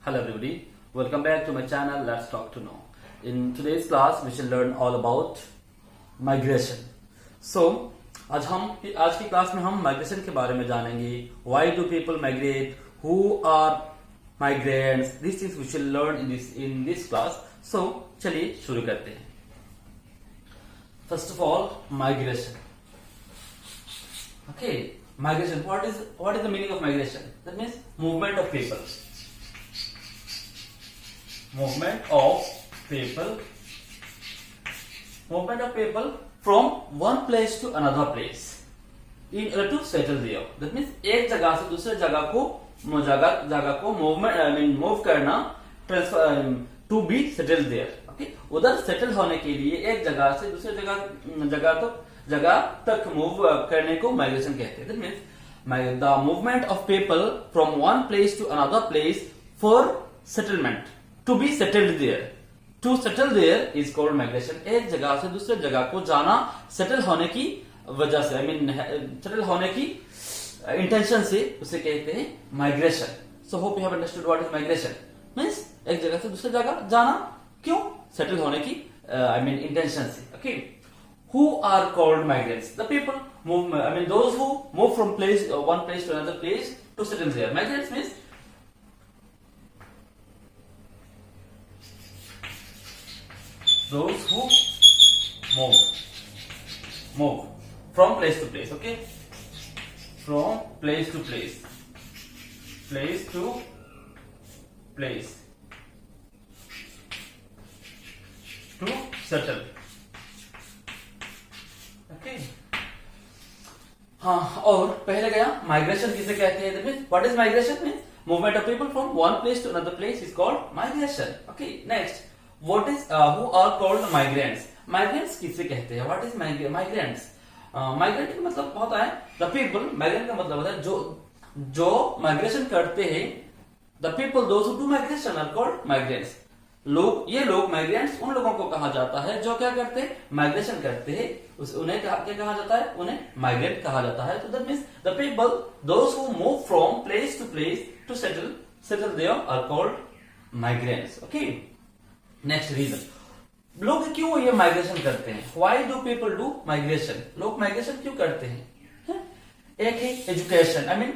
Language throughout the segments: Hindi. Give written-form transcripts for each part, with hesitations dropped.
Hello everybody, welcome back to my channel Let's Talk to Know. In today's class we shall learn all about migration. So आज की क्लास में हम माइग्रेशन के बारे में जानेंगे. Why do people migrate? Who are migrants? These things we shall learn in this class. So चलिए शुरू करते हैं. First of all, migration. Okay, migration. What is the meaning of migration? That means movement of people. Movement of people from one place to another place in order to settle there. That means एक जगह से दूसरे जगह को मूव करना, transfer to be settle there. Okay, उधर सेटल होने के लिए एक जगह से दूसरे जगह तक मूव करने को माइग्रेशन कहते हैं. That means the movement of people from one place to another place for settlement. To be settled there. To settle there is called migration. एक जगह से दूसरे जगह को जाना सेटल होने की वजह से, सेटल होने की इंटेंशन से उसे कहते हैं migration. So hope you have understood what is migration. Means एक जगह से दूसरे जगह जाना, क्यों? सेटल होने की इंटेंशन से. Okay, who are called migrants? The people move, those who move from one place to another place to settle there. Migrants means those who move from place to place. Okay, from place to place to settle. Okay, हाँ, और पहले गया माइग्रेशन किसे कहते हैं. What is migration? Means movement of people from one place to another place is called migration. Okay, next, What is who are called migrants? Migrants किसे कहते हैं? What is migrants? Migrant का मतलब होता है the people. Migrant का मतलब होता है जो माइग्रेशन करते हैं. The people, those who do migration are called migrants. ये लोग migrants उन लोगों को कहा जाता है जो क्या करते हैं? माइग्रेशन करते हैं. उन्हें क्या कहा जाता है? उन्हें migrant कहा जाता है. तो that means the people, those who move from place to place to settle there are called migrants. Okay. Next, reason. लोग क्यों ये माइग्रेशन करते हैं? Why do people do migration? लोग माइग्रेशन क्यों करते हैं? एक है एजुकेशन,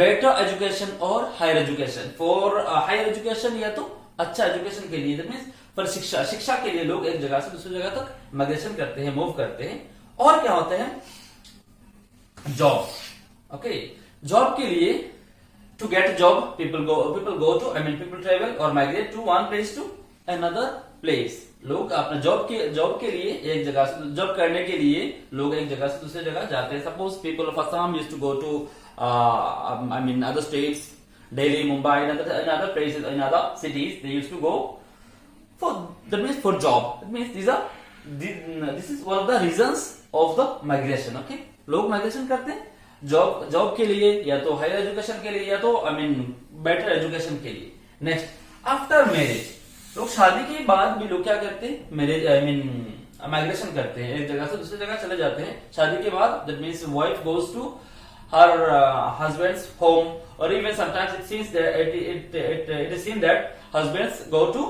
बेटर एजुकेशन और higher education. For higher education या तो अच्छा एजुकेशन के लिए, पर शिक्षा के लिए लोग एक जगह से दूसरी जगह तक माइग्रेशन करते हैं, मूव करते हैं. और क्या होते हैं? जॉब. ओके, जॉब के लिए to get job people travel or migrate to one place to another place. लोग अपने जॉब के लिए एक जगह से, जॉब करने के लिए लोग एक जगह से दूसरी जगह जाते हैं. Suppose people of Assam used to go to other states, Delhi, Mumbai, and other places, in other cities they used to go for job. That means this is one of the reasons of the migration. Okay, लोग माइग्रेशन करते हैं जॉब के लिए, या तो हायर एजुकेशन के लिए, या तो बेटर एजुकेशन के लिए. Next, after marriage. लोग शादी के बाद भी लोग क्या करते हैं? माइग्रेशन करते हैं, एक जगह से दूसरी जगह चले जाते हैं शादी के बाद. That means wife goes to her husband's home, और even sometimes it is seen that husbands go to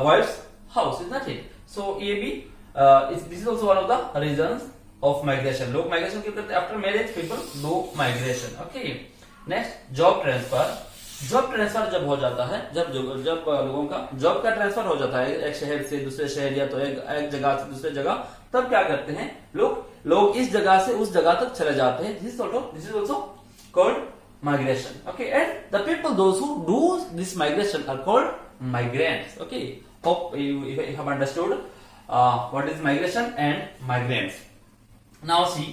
wife's house. Is not it? So ये भी this is also one of the reasons of migration. लोग माइग्रेशन क्यों करते हैं? After marriage people do migration. Okay, next, job transfer. Job transfer जब हो जाता है, जब लोगों का जॉब का ट्रांसफर हो जाता है एक शहर से दूसरे शहर, या तो एक जगह से दूसरे जगह, तब क्या करते हैं लोग इस जगह से उस जगह तक चले जाते हैं. This is also called migration. Okay, and the people those who do this migration are called migrants. Okay, hope you have understood what is migration and migrants. Now see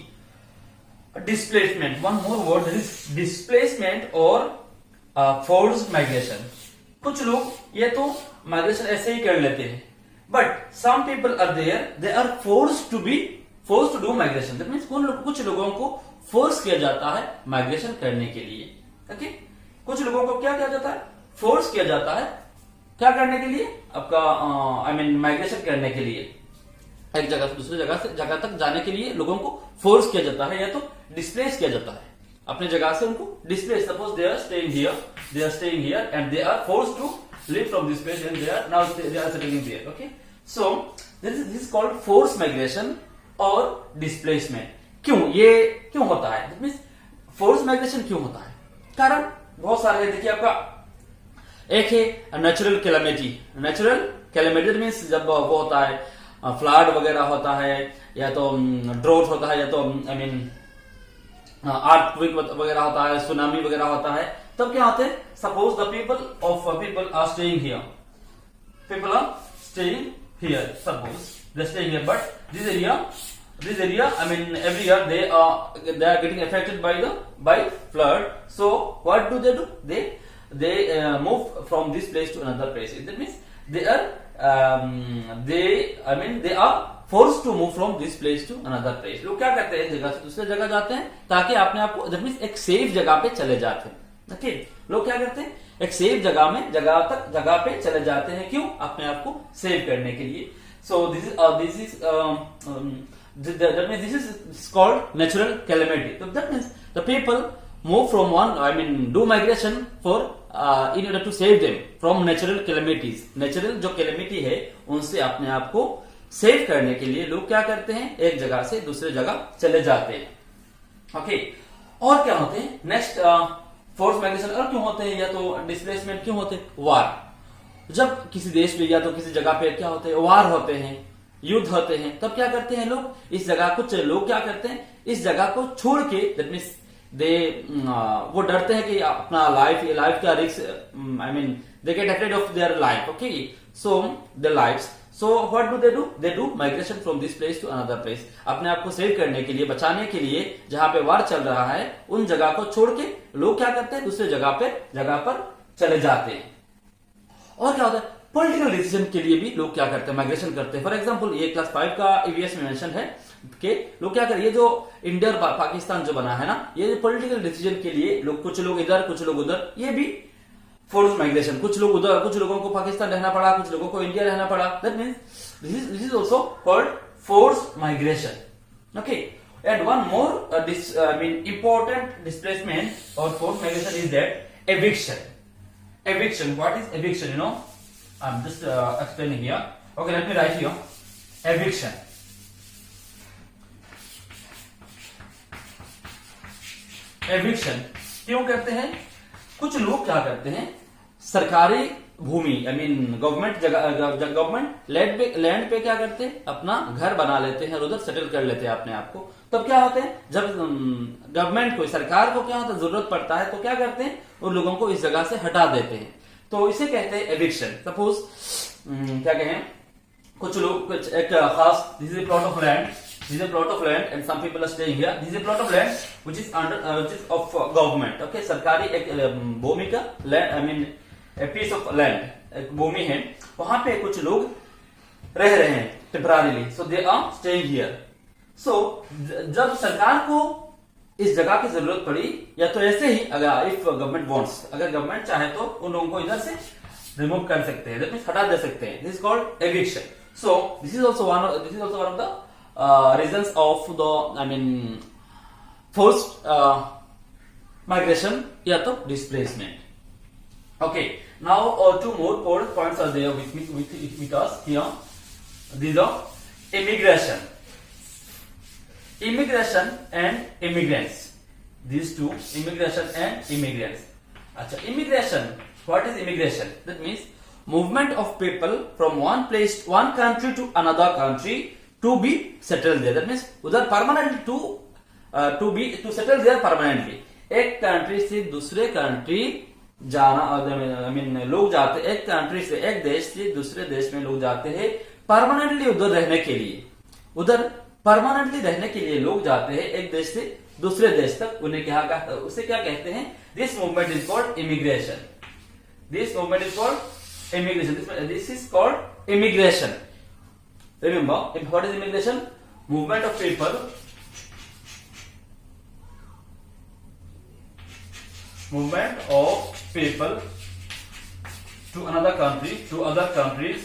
displacement. One more word is displacement और फोर्स्ड माइग्रेशन. कुछ लोग ये तो माइग्रेशन ऐसे ही कर लेते हैं, but some people are there, they are forced to do migration. That means कुछ लोगों को फोर्स किया जाता है माइग्रेशन करने के लिए. ओके, कुछ लोगों को क्या किया जाता है? फोर्स किया जाता है क्या करने के लिए? आपका माइग्रेशन करने के लिए, एक जगह से दूसरी जगह तक जाने के लिए लोगों को फोर्स किया जाता है, या तो डिस्प्लेस किया जाता है. अपने जगह से उनको displace, suppose they are staying here and they are forced to leave from this place and they are settling there. Okay, so this is called force migration और डिस्प्लेसमेंट. ये क्यों होता है? दैट मींस फोर्स माइग्रेशन क्यों होता है? कारण बहुत सारे हैं. देखिए, आपका एक है नेचुरल कैलेमिटी मीन्स जब वो होता है फ्लड वगैरह होता है, या तो ड्रोट होता है, या तो आई मीन अर्थक्वेक वगैरह होता है, सुनामी वगैरह होता है. तब क्या होते हैं? Suppose the people are staying here, suppose they staying here, but this area, I mean, every year they are getting affected by flood. So what do? They move from this place to another place. That means they are forced to move from this place to another place. लोग क्या करते हैं? एक जगह से दूसरे जगह जाते हैं ताकि अपने आप को, that means एक सेफ जगह पे चले जाते हैं. ओके, लोग क्या करते हैं? एक सेफ जगह पे चले जाते हैं. क्यों? अपने आप को सेव करने के लिए. So that means this is called natural calamity. So that means the people move from do migration for in order to save them from natural calamities. Natural जो calamity है उनसे अपने आप को सेव करने के लिए लोग क्या करते हैं? एक जगह से दूसरे जगह चले जाते हैं. ओके, और क्या होते हैं? नेक्स्ट, फोर्स माइग्रेशन और क्यों होते हैं, या तो डिस्प्लेसमेंट क्यों होते हैं? वार. जब किसी देश पे या तो किसी जगह पे क्या होते हैं? वार होते हैं, युद्ध होते हैं. तब क्या करते हैं लोग? इस जगह कुछ लोग क्या करते हैं? इस जगह को छोड़ के, दैट मीन्स वो डरते हैं कि अपना लाइफ का risk, I mean they get afraid of their life. Okay, so their lives. So what do? They do migration from this place to another place. अपने आप को सेव करने के लिए, बचाने के लिए, जहां पे वार चल रहा है उन जगह को छोड़ के लोग क्या करते हैं? दूसरे जगह पर चले जाते हैं. और क्या होता है? पॉलिटिकल डिसीजन के लिए भी लोग क्या करते हैं? माइग्रेशन करते हैं. फॉर एग्जांपल, ये क्लास 5 का ईवीएस में मेंशन है कि लोग क्या करें? ये जो इंडिया और पाकिस्तान जो बना है ना, ये पॉलिटिकल डिसीजन के लिए लोग, कुछ लोग इधर कुछ लोग उधर, ये भी फोर्स माइग्रेशन. कुछ लोग उधर, कुछ लोगों को पाकिस्तान रहना पड़ा, कुछ लोगों को इंडिया रहना पड़ा. That means this is also called force migration. Okay, and one more important displacement or forced migration is that eviction. What is eviction? I'm just explaining here. Okay, let me write here. Eviction. क्यों करते हैं? कुछ लोग क्या करते हैं? सरकारी भूमि, आई मीन गवर्नमेंट लैंड पे क्या करते हैं? अपना घर बना लेते हैं और उधर सेटल कर लेते हैं अपने आप को. तब क्या होते हैं? जब गवर्नमेंट को, सरकार को क्या होता है? जरूरत पड़ता है तो क्या करते हैं? उन लोगों को इस जगह से हटा देते हैं. तो इसे कहते हैं एविक्शन. सपोज क्या कहें? कुछ लोग एक खास, this is plot of land and some people are staying here. This is plot of land which is of government. Okay, सरकारी एक भूमि का land, I mean a piece of land, एक भूमि है. वहां पे कुछ लोग रह रहे हैं temporarily. So they are staying here. So जब सरकार को इस जगह की जरूरत पड़ी, या तो ऐसे ही, अगर इफ गवर्नमेंट वांट्स, अगर गवर्नमेंट चाहे तो उन लोगों को इधर से रिमूव कर सकते हैं, दैट मींस हटा दे सकते हैं. This is called eviction. So this is also one of the reasons of the, I mean, forced migration या तो displacement. Okay, now two more points are there with us here. These are immigration and immigrants. These two, immigration and immigrants. अच्छा, immigration. What is immigration? That means movement of people from one country to another country to be settled there. That means उधर permanently to settle there permanently. एक कंट्री से दूसरे कंट्री जाना, आई मीन लोग जाते, एक कंट्री से, एक देश से दूसरे देश में लोग जाते हैं परमानेंटली उधर रहने के लिए. उधर परमानेंटली रहने के लिए लोग जाते हैं एक देश से दूसरे देश तक. उन्हें उसे क्या कहते हैं? This movement is called immigration. This movement is called immigration. This is called immigration. Remember, what is immigration? Movement of people. Movement of people to another country, to other countries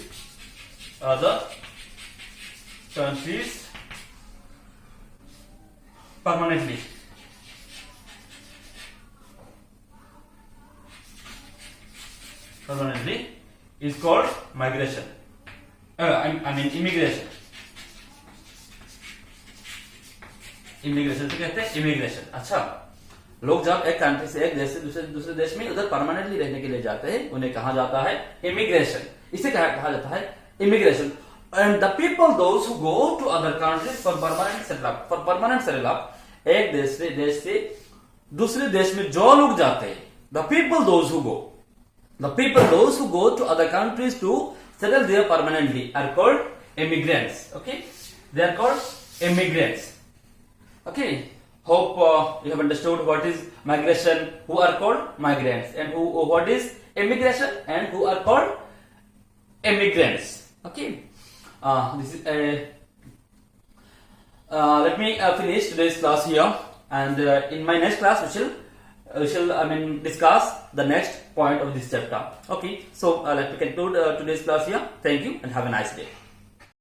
permanently. permanently is called migration. I mean immigration. Immigration से कहते हैं इमिग्रेशन. अच्छा, लोग जब एक कंट्री से एक देश से दूसरे देश में उधर परमानेंटली रहने के लिए जाते हैं, उन्हें कहा जाता है इमिग्रेशन. इसे कहा जाता है immigration. And the people those who go to other countries for permanent settle up, एक देश से दूसरे देश में जो लोग जाते हैं, the people those who go to other countries to settle there permanently are called immigrants. Okay, they are called immigrants. Okay, hope you have understood what is migration, who are called migrants, and what is immigration, and who are called immigrants. Okay, this is let me finish today's class here, and in my next class we shall discuss the next point of this chapter. Okay, so let me conclude today's class here. Thank you and have a nice day.